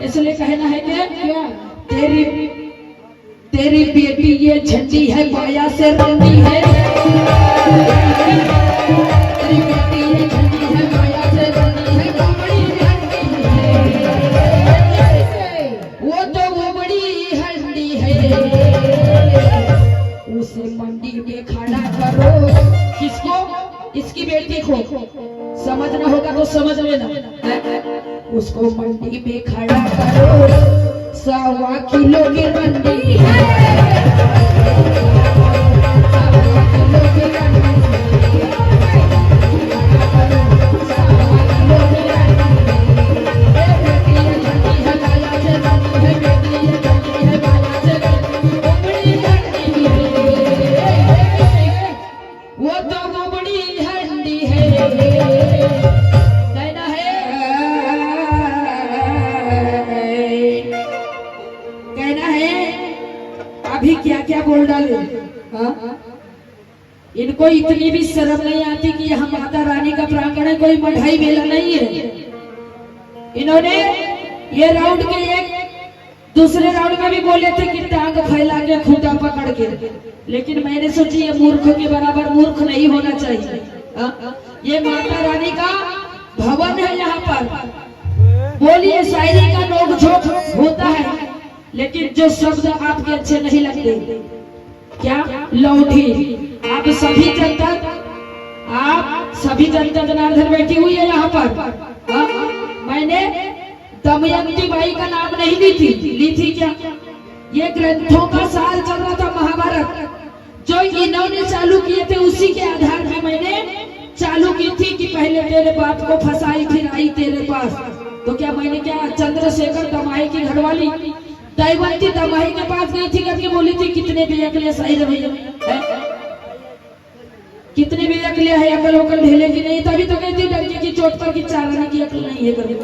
इसलिए कहना है कि तेरी तेरी बेटी ये झंडी है माया से रंगी है। तेरी बेटी ये झंडी है माया से रंगी है, वो बड़ी हंडी है, वो तो वो बड़ी हंडी है। उसे मंडी में खड़ा करो। किसको? इसकी बेटी को। समझना होगा तो समझ लेना। उसको मंडी में खड़ा करो, 100 किलो की मंडी है। अभी क्या क्या बोल डाले। इनको इतनी भी शर्म नहीं आती कि यहाँ माता रानी का प्रांगण है, कोई मढ़ाई मेला नहीं है। इन्होंने ये राउंड के एक दूसरे राउंड में भी बोले थे कि टांग फैला के खूंटा पकड़ के, लेकिन मैंने सोची ये मूर्खों के बराबर मूर्ख नहीं होना चाहिए। ये माता रानी का भवन है, यहाँ पर बोलिए शायरी का नोक-झोंक होता है, लेकिन जो शब्द आपके अच्छे नहीं लगते, क्या लौठी। आप सभी जनता जनार्दन बैठी हुई है यहाँ पर। मैंने दमयंती बाई का नाम नहीं ली थी क्या? ये ग्रंथों का साल चल रहा था, महाभारत जो इन्होंने चालू किए थे, उसी के आधार में मैंने चालू की थी कि पहले तेरे बाप को फंसाई फिर आई तेरे पास। तो क्या मैंने क्या चंद्रशेखर दमाही की घरवाली दैवंती दमाही के पास गई थी करके बोली थी कितने बेअकले सही भैया, कितने बेअकले है, अकल वकल ढेले की नहीं, तभी तो कहती डरके की चोट पर की चालाने की अकल नहीं है करके।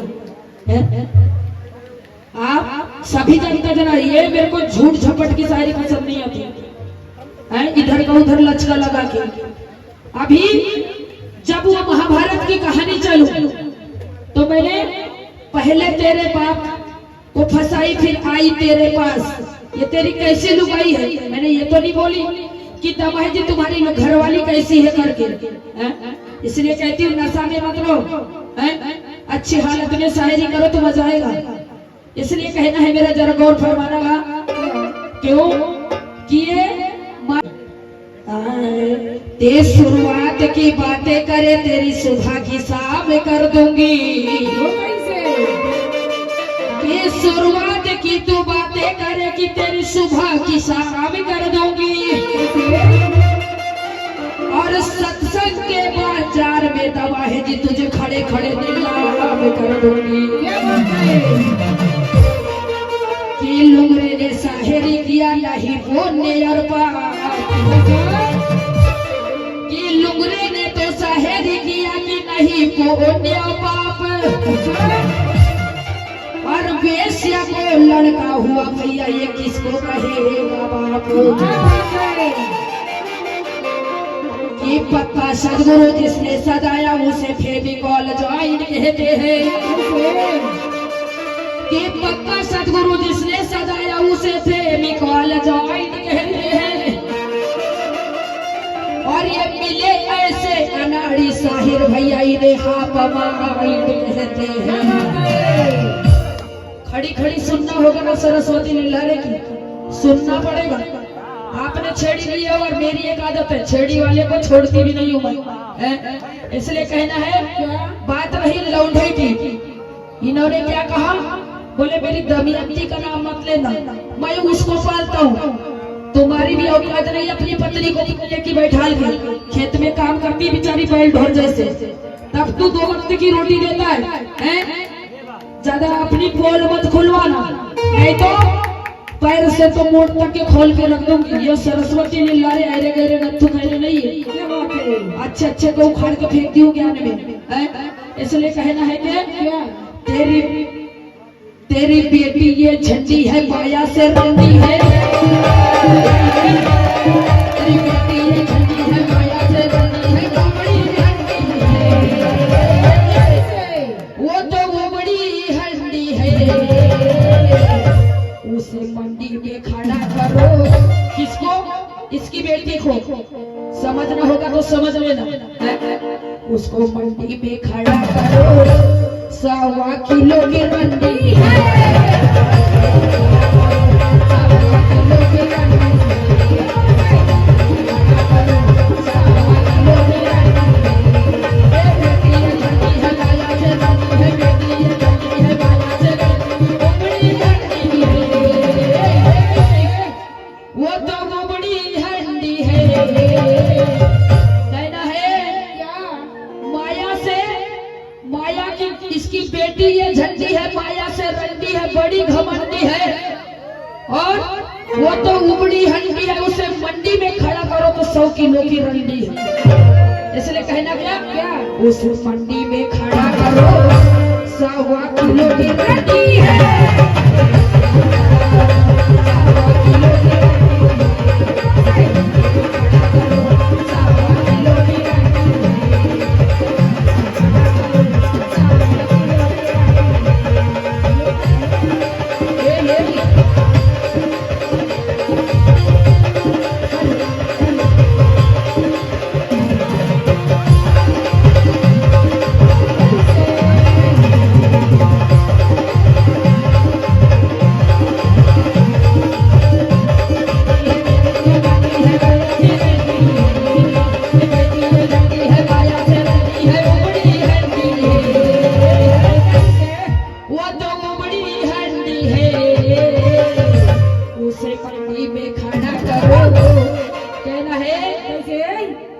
आप सभी जनता जना, ये मेरे को झूठ झपट की शायरी पसंद नहीं आती है, इधर का उधर लचका लगा के। अभी जब वो महाभारत की कहानी चलू तो मैंने पहले तेरे बाप को फंसाई फिर आई तेरे पास, ये तेरी कैसी लुगाई है। मैंने ये तो नहीं बोली कि दमाही जी तुम्हारी घरवाली कैसी है करके, इसलिए कहती हूँ नशा में मत रहो, अच्छी हालत में शायरी करो तो मजा आएगा। इसलिए कहना है मेरा, जरा गौर फरमाना। क्यों किए ते शुरुआत की बातें करे, तेरी सुबह की शाम कर दूंगी। शुरुआत की तू बातें करे कि तेरी सुबह की शाम कर दूंगी, और सत्संग के बाजार में दवा है जी तुझे खड़े खड़े नीलाम कर दूंगी। कि लुंगरे ने शायरी किया नहीं बोलने और कि लुंगरे ने तो शायरी किया कि नहीं बोलने बाप, और बेसिया को लड़का हुआ भैया ये किसको कहेगा बाप। कि पक्का सदगुरु जिसने सजाया उसे फेविकॉल ज्वाइन कहते हैं। कि पक्का सदगुरु जिसने सजाया उसे फेविकॉल ज्वाइन कहते हैं। और ये मिले ऐसे अनाड़ी साहिर भैया इन्हें हाफ माइंड कहते हैं। खड़ी खड़ी सुनना होगा ना सरस्वती लीलारे की, सुनना पड़ेगा। आपने छेड़ी ली है और मेरी एक आदत है, छेड़ी वाले को छोड़ती भी नहीं हूँ मैं। इसलिए कहना है, बात रही लौंडे की, इन्होंने क्या कहा, बोले मेरी दमयंती का नाम मत लेना, मैं उसको पालता हूँ। तुम्हारी भी औकात नहीं अपनी पत्नी को लेके बैठा के खेत में काम करती बेचारी बैल ढोर जैसे, तब तू 2 वक्त की रोटी देता है। ज्यादा अपनी पोल मत खुलवाना, नहीं तो पैर से तो मोड़ तक के खोल के रख दूंगी। ये सरस्वती लीलारे अरे गरे गत्थु कहने नहीं है, अच्छे अच्छे को उखाड़ के फेंक दी ज्ञान में। इसलिए कहना है कि तेरी बेटी ये झंडी है माया से रंगी है। तेरी बेटी ये झंडी है माया से रंगी है, वो बड़ी हंडी है, वो तो वो बड़ी हंडी है। उसे मंडी में खड़ा करो। किसको? इसकी बेटी को। समझना होगा तो समझ लेना। उसको मंडी में खड़ा करो, 1.25 किलो की मंडी है। इसकी बेटी ये झंडी है, माया से रंडी है, बड़ी घमंडी है, और वो तो उबड़ी हंडी है। उसे मंडी में खड़ा करो तो 100 किलो की रंडी है। इसलिए कहना क्या उस मंडी में खड़ा करो, 1.25 किलो की रंडी है।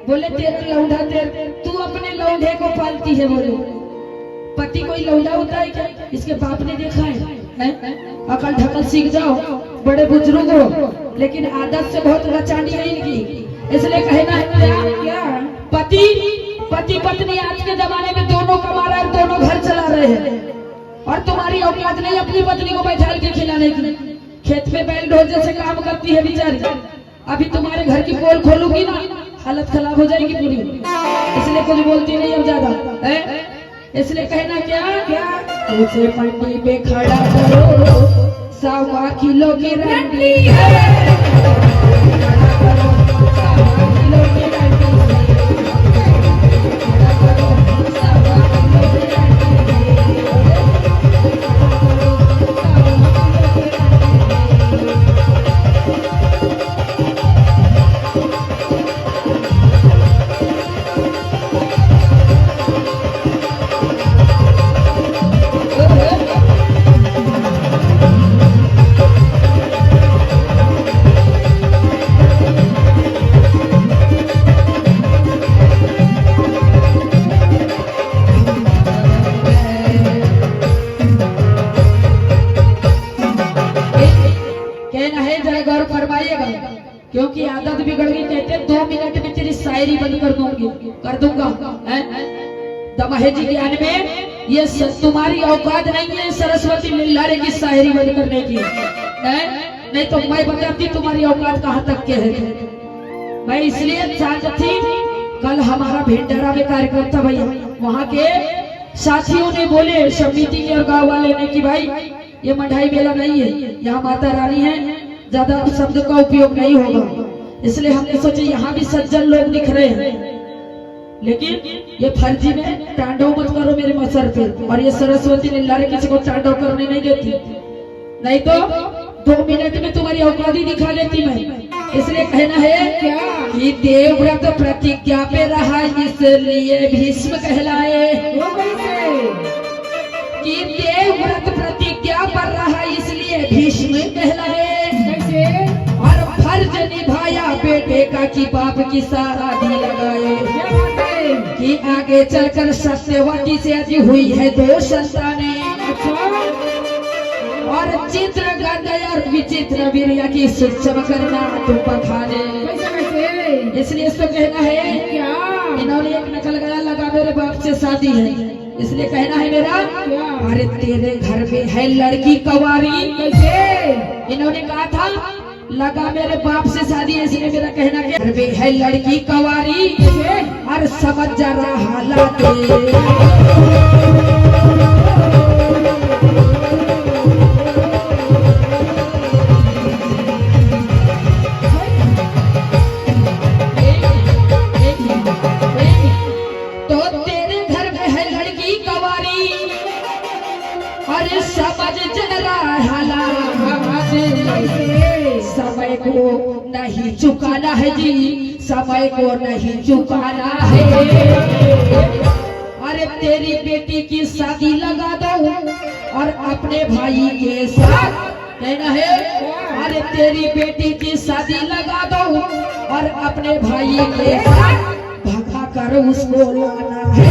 बोले तेरा लौंडा तू अपने लौंडे को पालती है। बोले पति कोई लौंडा होता है क्या? इसके बाप ने देखा है? अकल ढकल सीख जाओ, बड़े बुजुर्ग हो, लेकिन आदत से बहुत रचानी है इनकी। इसलिए कहना है क्या पति पत्नी आज के जमाने में दोनों कमा रहे हैं, दोनों घर चला रहे हैं, और तुम्हारी औकात नहीं अपनी पत्नी को बैठा के खिलाने की। खेत में बैल ढोल से काम करती है बेचारी, अभी तुम्हारे घर की पोल खोलूंगी ना, हालत खराब हो जाएगी पूरी। इसलिए कुछ बोलती नहीं अब ज्यादा है। इसलिए कहना क्या उसे मंडी में खड़ा करो, 1.25 किलो की रंडी है। क्योंकि आदत बिगड़ गई। कहते 2 मिनट में तेरी शायरी बंद कर दूंगा। दमाहे जी ज्ञान में ये तुम्हारी औकात नहीं है सरस्वती लीलारे की शायरी बंद करने की। नहीं तो मैं बताती तुम्हारी औकात कहाँ तक के है। मैं इसलिए चाहती थी, कल हमारा भेंटारा में कार्यक्रम था भैया, वहाँ के साथियों ने बोले, समिति के और गाँव वाले ने, कि भाई ये मढ़ाई मेला नहीं है, यहाँ माता रानी है, ज्यादा शब्द का उपयोग नहीं होगा। इसलिए हमने सोचे यहाँ भी सज्जन लोग दिख रहे हैं, लेकिन ये फर्जी में तांडव मत करो मेरे मसर पे। और ये सरस्वती लीलारे किसी को तांडव करने नहीं देती, नहीं तो 2 मिनट में तुम्हारी औकात ही दिखा देती मैं। इसलिए कहना है क्या कि देवव्रत प्रतिज्ञा पे रहा, इसलिए भीष्म कहलाए। कि देवव्रत प्रतिज्ञा पर रहा, इसलिए भीष्म कहलाए। और फर्ज निभाया बेटे का, कि बाप की शादी लगाए। कि आगे चलकर सत्यवती से अजी हुई है 2 संतानें। और चित्र और विचित्र वीर्य की सूक्ष्म करना तुम बखाने। इसलिए इसको कहना है क्या, इन्होंने एक नकल गया लगा मेरे बाप से शादी है, इसलिए कहना है मेरा, अरे तेरे घर में है लड़की कवारी। इन्होंने कहा था लगा मेरे बाप से शादी है, इसलिए मेरा कहना है घर में है लड़की कवारी। और समझ जा रहा हालात, समझ जरा हालात, समय को नहीं चुकाना है जी, समय को नहीं चुकाना है। अरे तेरी बेटी की शादी लगा दो और अपने भाई के साथ कहना है। अरे तेरी बेटी की शादी लगा दो और अपने भाई के साथ भगा कर उसको लाना है।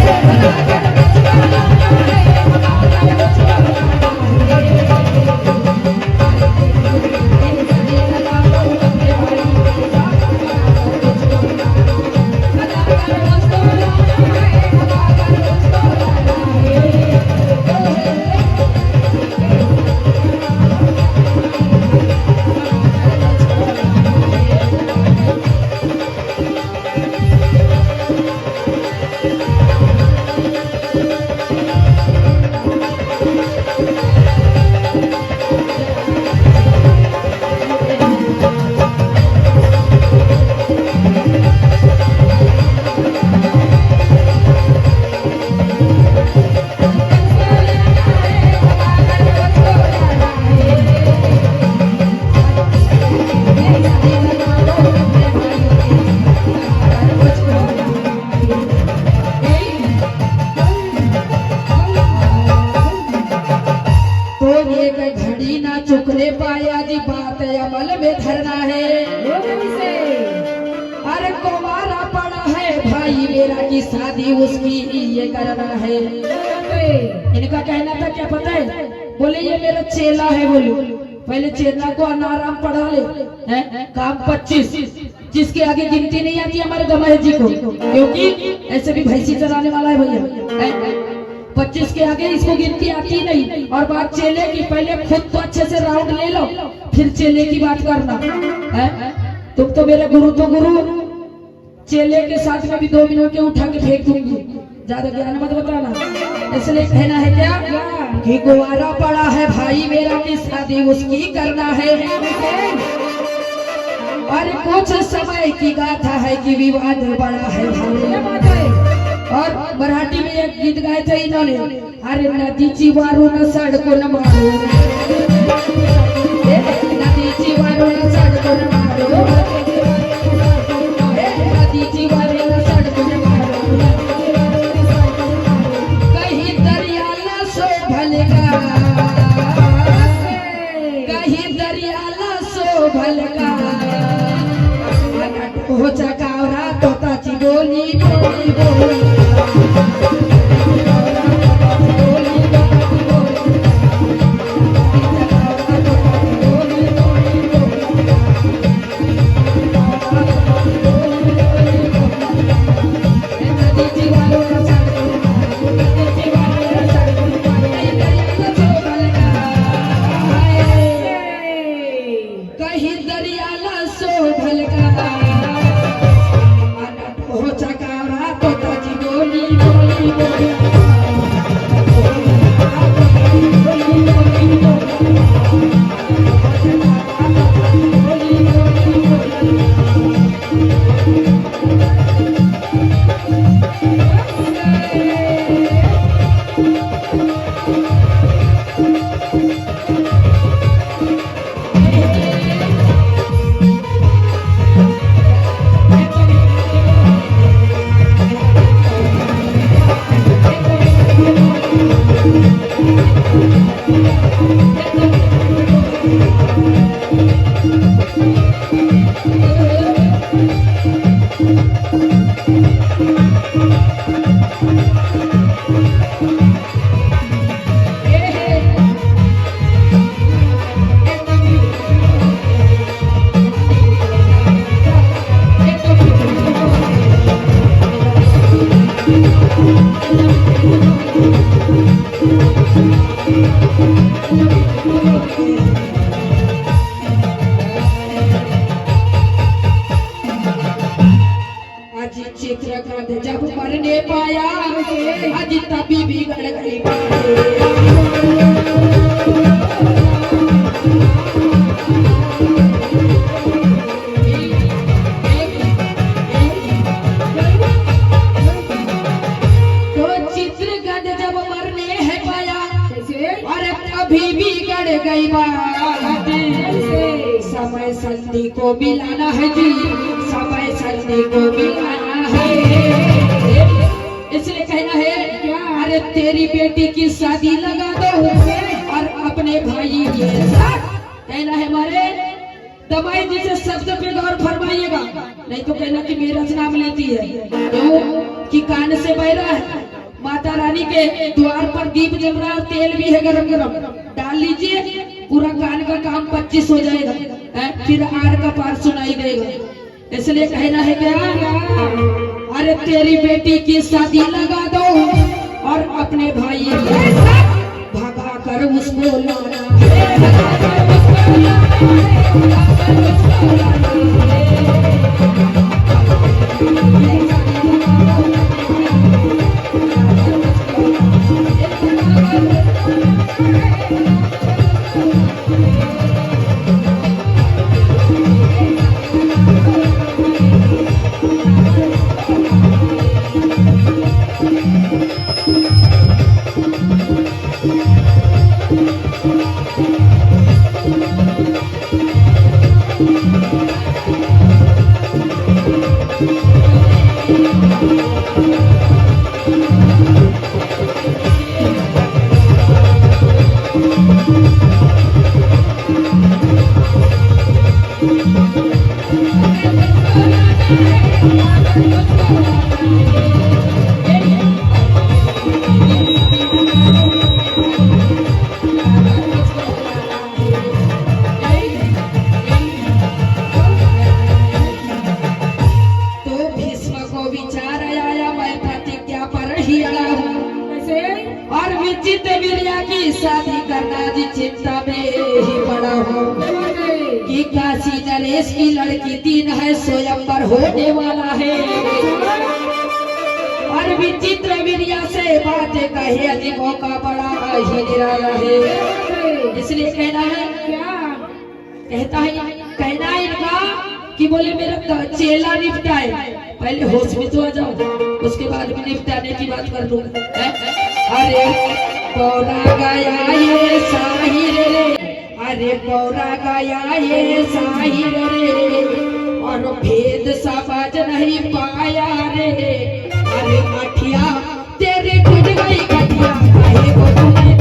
चुकने पाया जी, बात अमल में धरना है। अरे कुमारा पड़ा है भाई मेरा की शादी उसकी ये करना है। इनका कहना था क्या पता है, बोले ये मेरा चेला है। बोलो पहले चेला को अनाराम पढ़ा ले है? काम 25, जिसके आगे गिनती नहीं आती हमारे गवाह जी को, क्योंकि ऐसे भी भैंसी चराने वाला है भैया। 25 के आगे इसको गिनती आती नहीं। और बात चेले की, पहले खुद तो अच्छे से राउंड ले लो, फिर चेले की बात करना है। तुम तो मेरे गुरु तो गुरु, चेले के साथ में भी 2 मिनट के उठा के फेंक दूंगी, ज्यादा ज्ञान मत बताना। इसलिए कहना है क्या कि कुंवारा पड़ा है भाई मेरा की शादी उसकी करना है। और कुछ समय की गाथा है कि विवाद बड़ा है भाई। और मराठी में एक गीत गाए थे इन्होंने, अरे नदीची वारू न सड़को न मारो, नदीची वारू न सड़को न मारो, नदीची वारू न सड़को न मारो, कहीं दरियाला शोभल का, कहीं दरियाला शोभल का, हो चकावरा तोताची बोली बोली बोली। चित्रकांत जब मरने पाया आज तभी बिगड़ गई। तो चित्रकांत जब मरने है पाया और अभी बिगड़ गई बात। समय संधि को मिलाना है जी, समय संधि को मिलाना है। इसलिए कहना है क्या, अरे तेरी बेटी की शादी लगा दो और अपने भाई के साथ। कहना है हमारे दमाई जी से शब्द पे गौर फरमाइएगा, नहीं तो कहना कि मेरा नाम लेती है। क्यों कि कान से बह रहा है। माता रानी के द्वार पर दीप जल रहा है, तेल भी है गरम गरम, डाल लीजिए, पूरा कान का काम 25 हो जाएगा, फिर आड़ का पार सुनाई देगा। इसलिए कहना है क्या, अरे तेरी बेटी की शादी लगा दो और अपने भाई के साथ भगा कर उसको लाना शादी करना जी चिंता में ही पड़ा हूँ कि काशी नरेश की लड़की दिन है स्वयंवर होने वाला है। और विचित्र वीरिया से बातें कहे अति मौका बड़ा ही निराला है। इसलिए कहना है क्या, कहना है इनका कि बोले मेरा चेला निपटाए, पहले होश में तो आ जाओ, उसके बाद में निपटाने की बात कर लूंगा। अरे पौरा गया ये साहिर रे, अरे पौरा गया ये साहिर रे, और भेद समझ नहीं पाया रे। अरे मठिया तेरे टूट गई गठिया, काहे को तूने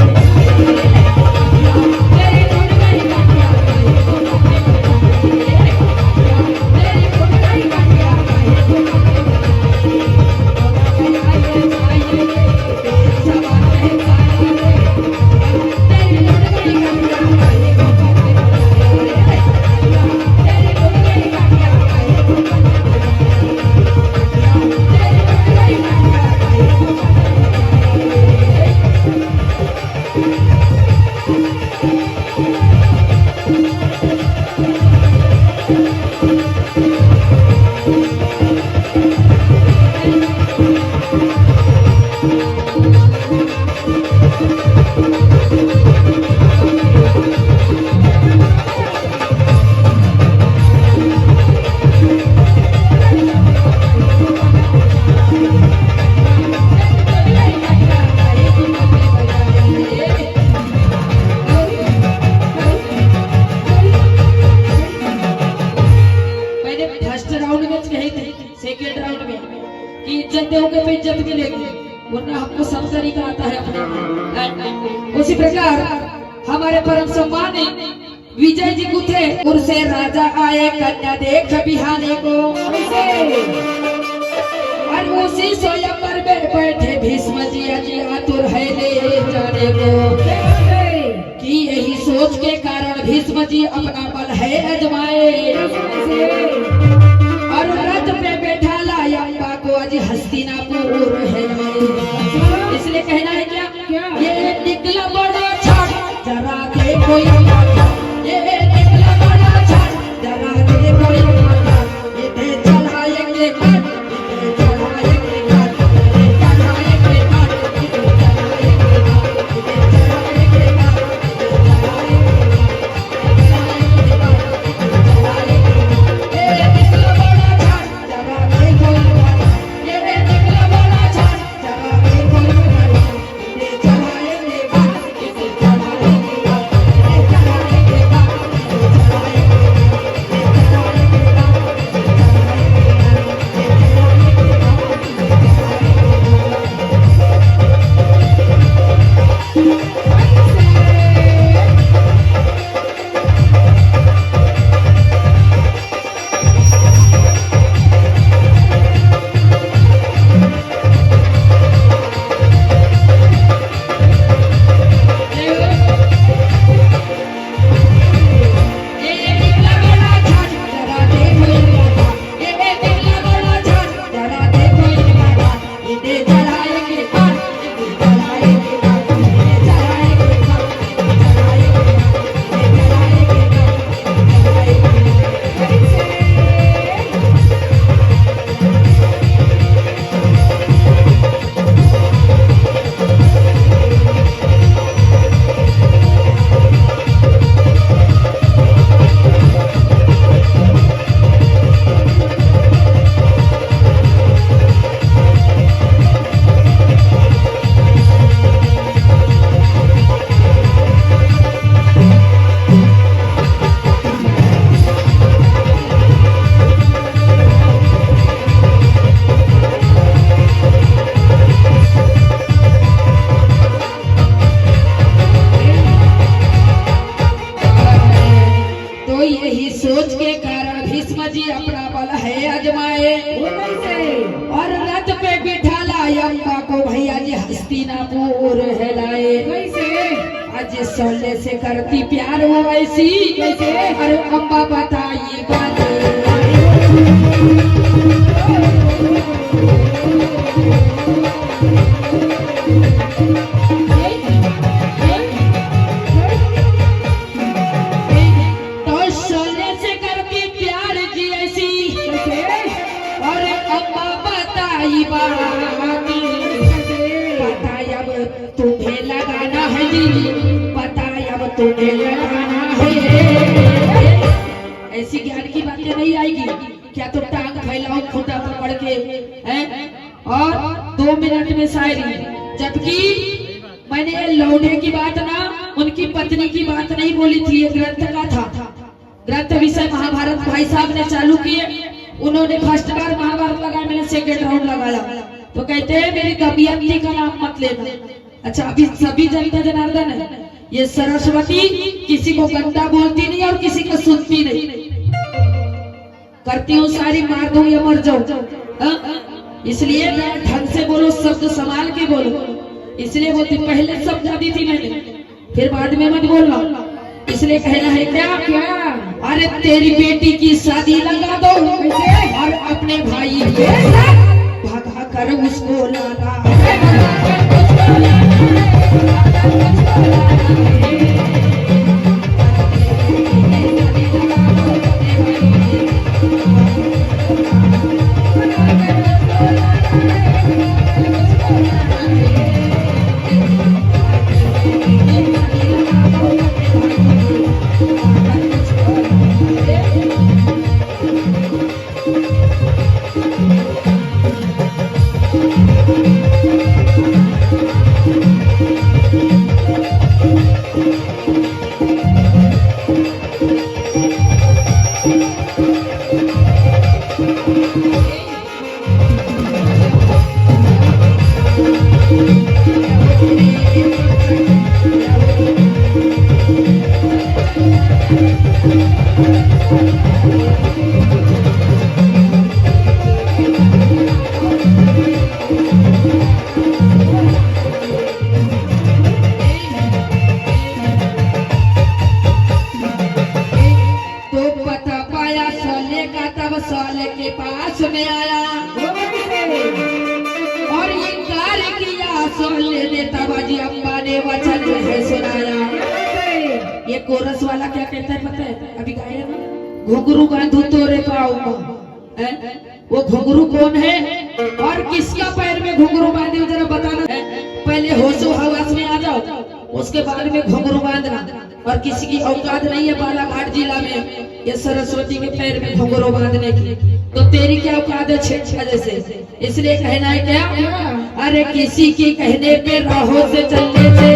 तेरी टूट गई गठिया, काहे को तूने तेरी टूट गई गठिया, काहे को तूने पौरा गया ये साहिर रे, भेद समझ नहीं पाया रे। तेरी टूट गई गठिया, काहे को तूने तेरी टूट गई गठिया, काहे को इज्जत दोगे तो इज्जत मिलेगी, वरना हमको सब तरीका आता है अपने। उसी प्रकार हमारे परम सम्मानी विजय जी गुथे उर्से राजा आए, कन्या देख बिहाने को, और उसी स्वयंवर में बैठे भीष्म जी आतुर है ले जाने को, कि यही सोच के कारण भीष्म जी अपना बल है अजमाए, और रथ पे बैठा लाया को आज हस्तिनापुर है। इसलिए कहना है क्या, ये निकला बड़ा छाट जरा देखो, ये निकला बड़ा छाट जरा देखो, ये चढ़ाएंगे घाट, चढ़ाएंगे घाट, चढ़ाएंगे घाट, चढ़ाएंगे घाट, जी अपना बल है अजमाए, और रथ पे बिठाला अम्बा को भैया जी हस्तिनापुर है लाए। आज सोले से करती प्यार वो ऐसी, अरे अम्बा बताइए बात। तुम्हें लगाना है जी, पता अब तुम्हें लगाना है। ऐसी ज्ञान की बातें नहीं आएगी क्या? तो टांग फैलाओ खूंटा पकड़ के हैं, और 2 मिनट में शायरी। जबकि मैंने ये लौंडे की बात ना, उनकी पत्नी की बात नहीं बोली थी, ये ग्रंथ का था। ग्रंथ विषय महाभारत भाई साहब ने चालू किए। उन्होंने फर्स्ट बार महाभारत लगाया, मैंने सेकेंड राउंड लगाया। तो कहते हैं मेरी कवियत्री का नाम मत लेना। अच्छा, अभी सभी जनता जनार्दन है, ये सरस्वती किसी को गंदा बोलती नहीं और किसी को सुनती नहीं। करती हूँ सारी, मार दूं या मर जाऊं, इसलिए ढंग से बोलो, शब्द संभाल के बोलो। इसलिए बोलती, पहले समझा दी थी मैंने, फिर बाद में मत बोलना। इसलिए कहना है क्या? अरे तेरी बेटी की शादी लगा दो और अपने भाई भगा कर उसको लाना। साले के पास में आया और ये कार्य किया। सोले ने तबाजी अम्बा ने वचन जो है सुनाया। ये कोरस वाला क्या कहता है पता है? अभी गाया ना, घुंघरू बांधू तोरे पाऊंगा। वो घुंघरू कौन है और किसका पैर में घुंघरू बांधे, जरा बताना। पहले होशो हवास में आ जाओ, उसके बाद में घुंघरू बांधना। और किसी की औकात नहीं है बालाघाट जिला में ये सरस्वती के पैर में घुंघरू बांधने की, तो तेरी क्या औकात है छेछा जैसे? इसलिए कहना है क्या? अरे किसी के कहने पे राहों से चलने से,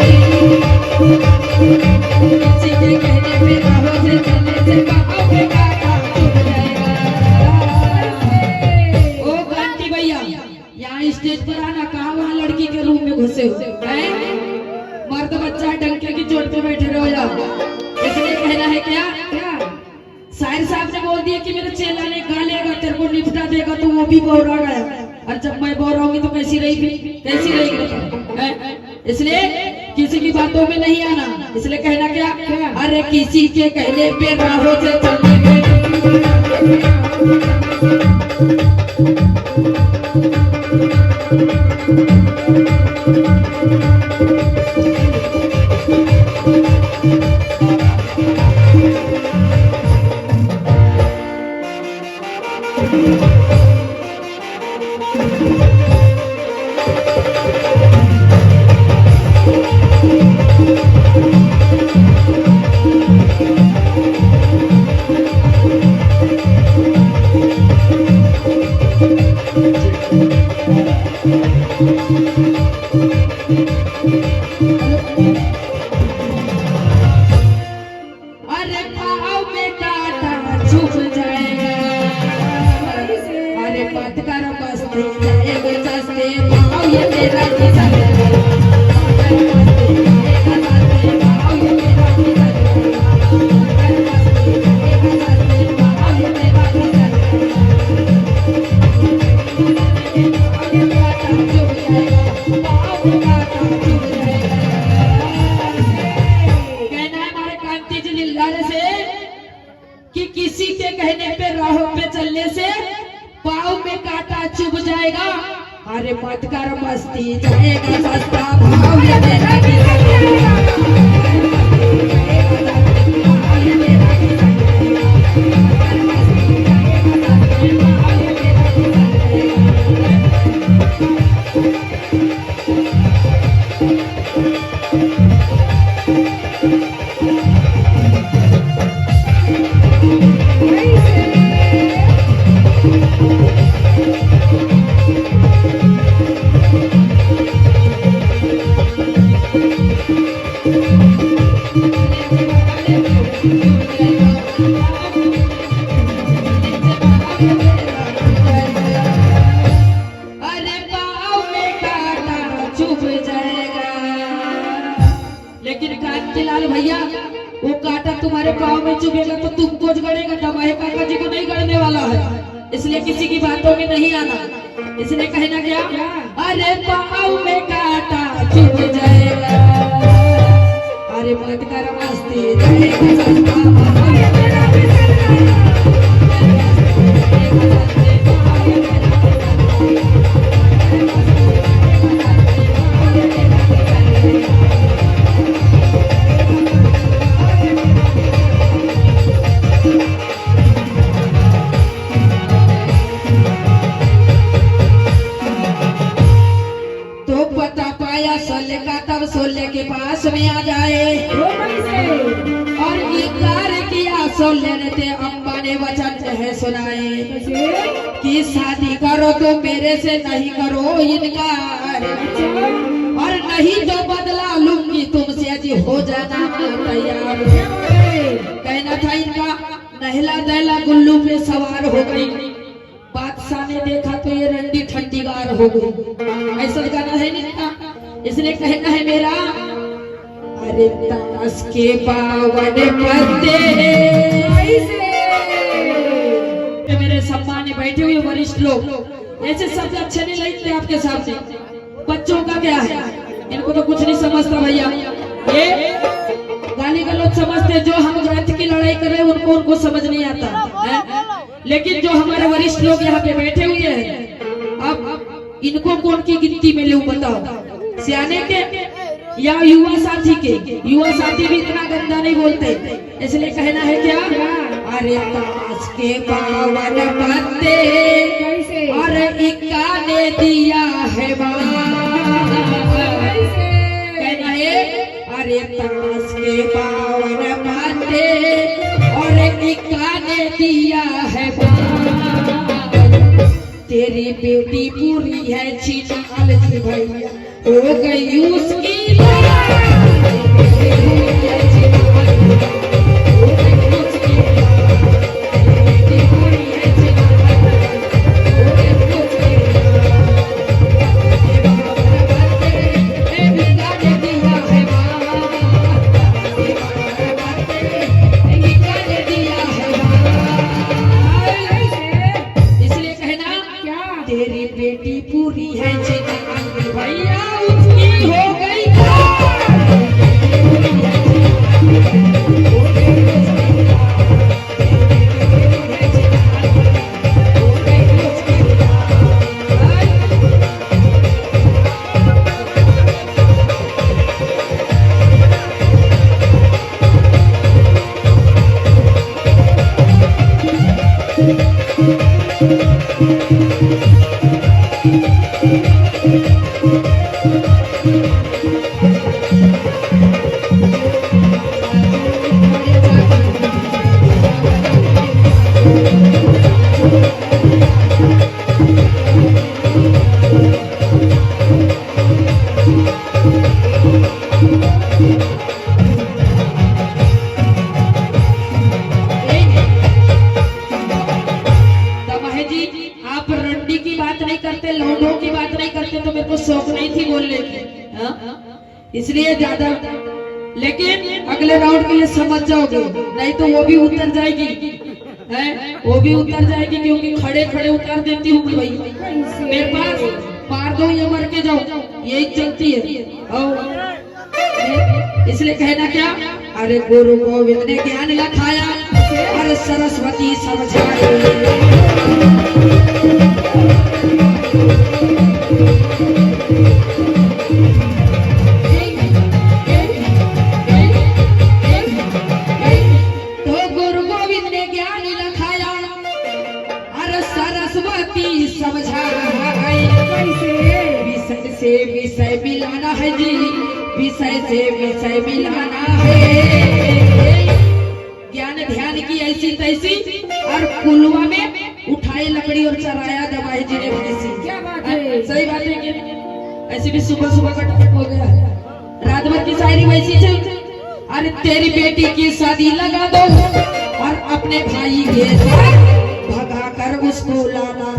किसी के कहने पे राहों से चलने से बाहों पे कांटा चुभ जाएगा। ओ कांटी भैया, यहाँ स्टेज पर आना, कहाँ वहाँ लड़की के रूम में घुसे हो? मर्द बच्चा डंके की चोट पे बैठे रहो जाओ। इसलिए कहना है क्या? शायर साहब ने बोल दिया कि मेरे चेला ने गालेगा, तेरे को निपटा देगा, तो वो भी बोरा गया। और जब मैं बोरा होंगी तो कैसी रहेगी? कैसी रहेगी? इसलिए किसी की बातों में नहीं आना। इसलिए कहना क्या? अरे किसी के कहने पे राहों से चलने में अरे पाँव में कांटा चुभ जाएगा। अरे बात करो बस्ते जाएगा सस्ते पाँव ये मेरा किसान। इशारे से कि किसी के कहने पे राहों पे चलने से पाँव में कांटा चुभ जाएगा। अरे मत कर मस्ती, जाएगा सस्ता भाव ये मेरा भैया, वो कांटा तुम्हारे पाँव में चुभेगा तो तुमको गड़ेगा, दमाहे काका जी को नहीं गड़ने वाला है। इसलिए किसी की बातों में नहीं आना। इसलिए कहना क्या, अरे पाँव में कांटा चुभ जाएगा, अरे मत कर मस्ती, जाएगा सस्ता भाव ये मेरा तब सोले के पास में आ जाए और इनकार किया। सोले ने ते अम्बा ने वचन है सुनाए कि शादी करो तो मेरे से नहीं करो इनकार, और नहीं तो बदला लूंगी तुमसे, अजी हो जाना तैयार। कहना था इनका, नहला दहला गुल्लू पे सवार हो गई। बादशाह ने देखा तो ये रंडी ठंडी गार हो गई। ऐसा गाना है नहीं, इसलिए कहना है मेरा, अरे ताश के पावन पत्ते, मेरे सम्मान में बैठे हुए वरिष्ठ लोग ऐसे शब्द अच्छे नहीं लगते आपके सामने। बच्चों का क्या है, इनको तो कुछ नहीं समझता भैया, ये गाली गलौज समझते। जो हम ग्रंथ की लड़ाई कर रहे हैं उनको समझ नहीं आता है? लेकिन जो हमारे वरिष्ठ लोग यहाँ पे बैठे हुए हैं, अब इनको कौन की गिनती में लूं बताओ, सियाने के या युवा साथी के? युवा साथी भी इतना गंदा नहीं बोलते। इसलिए कहना है क्या, अरे ताश के पावन पत्ते और इक्का ने दिया है कहना है, अरे ताश के पावन पत्ते और इक्का ने दिया है तेरी बेटी पूरी है छिनाल भैया हो गई उसकी तेरी बेटी पूरी है भैया उसकी हो गई शौक नहीं थी बोलने की, इसलिए ज्यादा। लेकिन अगले राउंड के लिए समझ जाओगे, नहीं तो वो भी उतर जाएगी है, वो भी उतर जाएगी, क्योंकि खड़े खड़े उतार देती हूँ भाई। मेरे पास मार दो या मर के जाओ, यही चलती है। इसलिए कहना क्या, अरे गुरु गोविंद ने ज्ञान लखाया, अरे सरस्वती समझाए। तो गुरु गोविंद ने ज्ञान लखाया, अरे सरस्वती समझाए। विषय से विषय मिलाना है जी, विषय से विषय मिलाना है। ज्ञान ध्यान की ऐसी तैसी, और कुलवा में उठाए लकड़ी और चराया दबाए जी ने भैंसी। क्या बात है, सही बात है कि ऐसे भी सुबह सुबह का टपक हो गया है। रात भर की शायरी वैसी चल, अरे तेरी बेटी की शादी लगा दो और अपने भाई के साथ भगा कर उसको लाना